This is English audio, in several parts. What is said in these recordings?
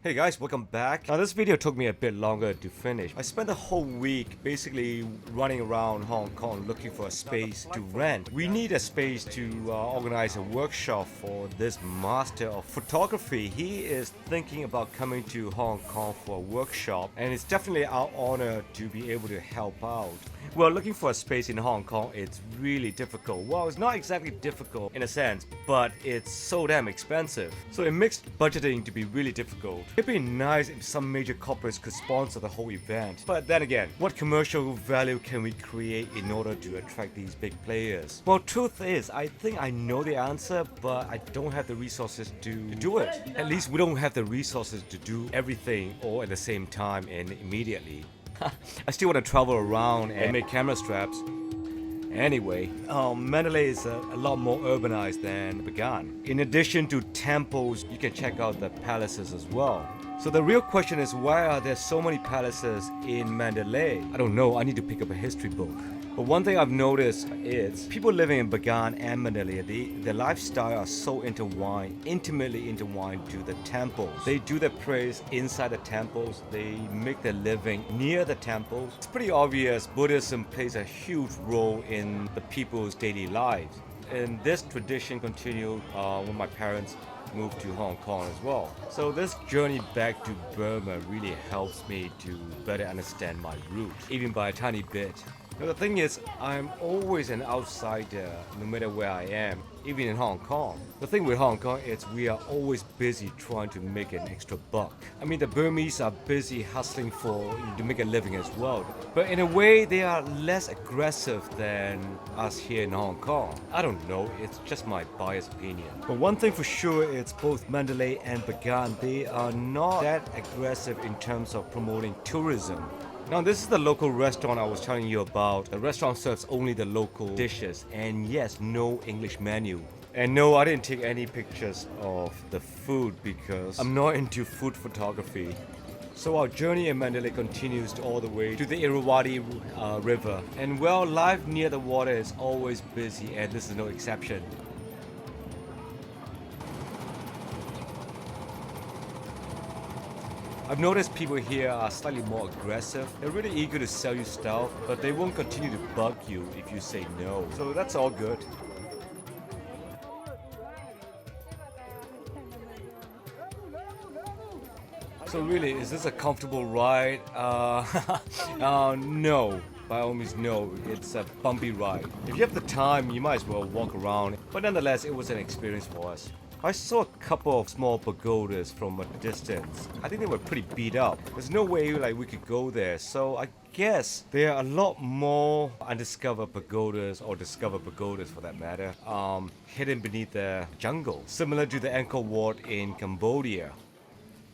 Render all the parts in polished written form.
Hey guys, welcome back. Now this video took me a bit longer to finish. I spent the whole week basically running around Hong Kong looking for a space to rent. We need a space to organize a workshop for this master of photography. He is thinking about coming to Hong Kong for a workshop, and it's definitely our honor to be able to help out. Well, looking for a space in Hong Kong, it's really difficult. Well, it's not exactly difficult in a sense, but it's so damn expensive. So it makes budgeting to be really difficult. It'd be nice if some major corporates could sponsor the whole event. But then again, what commercial value can we create in order to attract these big players? Well, truth is, I think I know the answer, but I don't have the resources to do it. At least we don't have the resources to do everything all at the same time and immediately. I still want to travel around and make camera straps. Anyway, Mandalay is a lot more urbanized than Bagan. In addition to temples, you can check out the palaces as well. So the real question is, why are there so many palaces in Mandalay? I don't know, I need to pick up a history book. But one thing I've noticed is people living in Bagan and Mandalay, their lifestyle are so intertwined, intimately intertwined to the temples. They do their prayers inside the temples. They make their living near the temples. It's pretty obvious Buddhism plays a huge role in the people's daily lives. And this tradition continued when my parents moved to Hong Kong as well. So this journey back to Burma really helps me to better understand my roots, even by a tiny bit. Now the thing is, I'm always an outsider no matter where I am, even in Hong Kong. The thing with Hong Kong is we are always busy trying to make an extra buck. I mean, the Burmese are busy hustling to make a living as well. But in a way, they are less aggressive than us here in Hong Kong. I don't know, it's just my biased opinion. But one thing for sure, it's both Mandalay and Bagan, they are not that aggressive in terms of promoting tourism. Now this is the local restaurant I was telling you about. The restaurant serves only the local dishes, and yes, no English menu. And no, I didn't take any pictures of the food because I'm not into food photography. So our journey in Mandalay continues all the way to the Irrawaddy River. And well, life near the water is always busy, and this is no exception. I've noticed people here are slightly more aggressive. They're really eager to sell you stuff, but they won't continue to bug you if you say no. So that's all good. So really, is this a comfortable ride? No. By all means, no. It's a bumpy ride. If you have the time, you might as well walk around. But nonetheless, it was an experience for us. I saw a couple of small pagodas from a distance. I think they were pretty beat up. There's no way we could go there, so I guess there are a lot more undiscovered pagodas, or discovered pagodas for that matter, hidden beneath the jungle, similar to the Angkor Wat in Cambodia.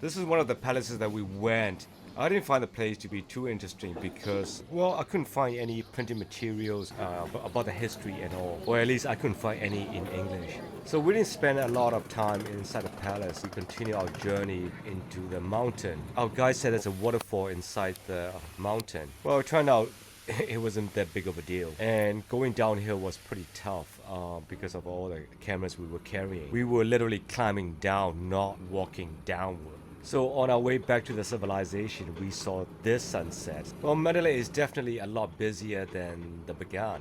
This is one of the palaces that we went. I didn't find the place to be too interesting because, well, I couldn't find any printed materials about the history at all. Or at least I couldn't find any in English. So we didn't spend a lot of time inside the palace. We continued our journey into the mountain. Our guide said there's a waterfall inside the mountain. Well, it turned out it wasn't that big of a deal. And going downhill was pretty tough because of all the cameras we were carrying. We were literally climbing down, not walking downward. So on our way back to the civilization, we saw this sunset. Well, Mandalay is definitely a lot busier than the Bagan.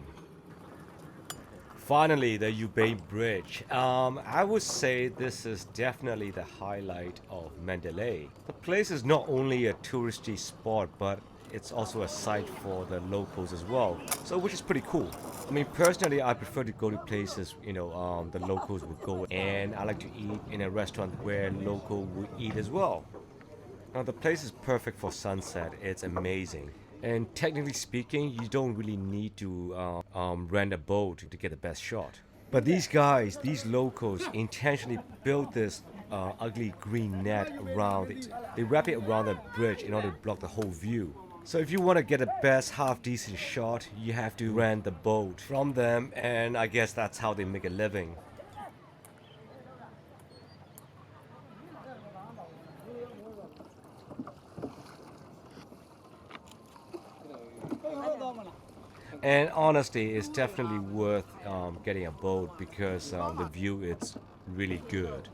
Finally, the Bein Bridge. I would say this is definitely the highlight of Mandalay. The place is not only a touristy spot, but it's also a site for the locals as well, so which is pretty cool. I mean, personally, I prefer to go to places, the locals would go, and I like to eat in a restaurant where local would eat as well. Now, the place is perfect for sunset. It's amazing. And technically speaking, you don't really need to rent a boat to get the best shot. But these guys, these locals, intentionally built this ugly green net around it. They wrap it around the bridge in order to block the whole view. So if you want to get the best half-decent shot, you have to rent the boat from them, and I guess that's how they make a living. And honestly, it's definitely worth getting a boat because the view is really good.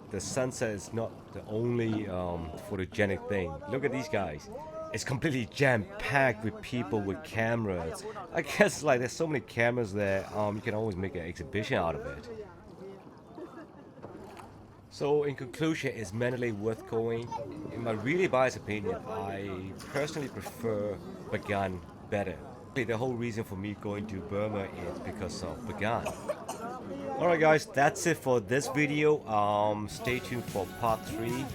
The sunset is not the only photogenic thing. Look at these guys. It's completely jam-packed with people with cameras. I guess like there's so many cameras there, you can always make an exhibition out of it. So in conclusion, is Mandalay worth going? In my really biased opinion, I personally prefer Bagan better. The whole reason for me going to Burma is because of Bagan. Alright guys, that's it for this video. Stay tuned for part 3.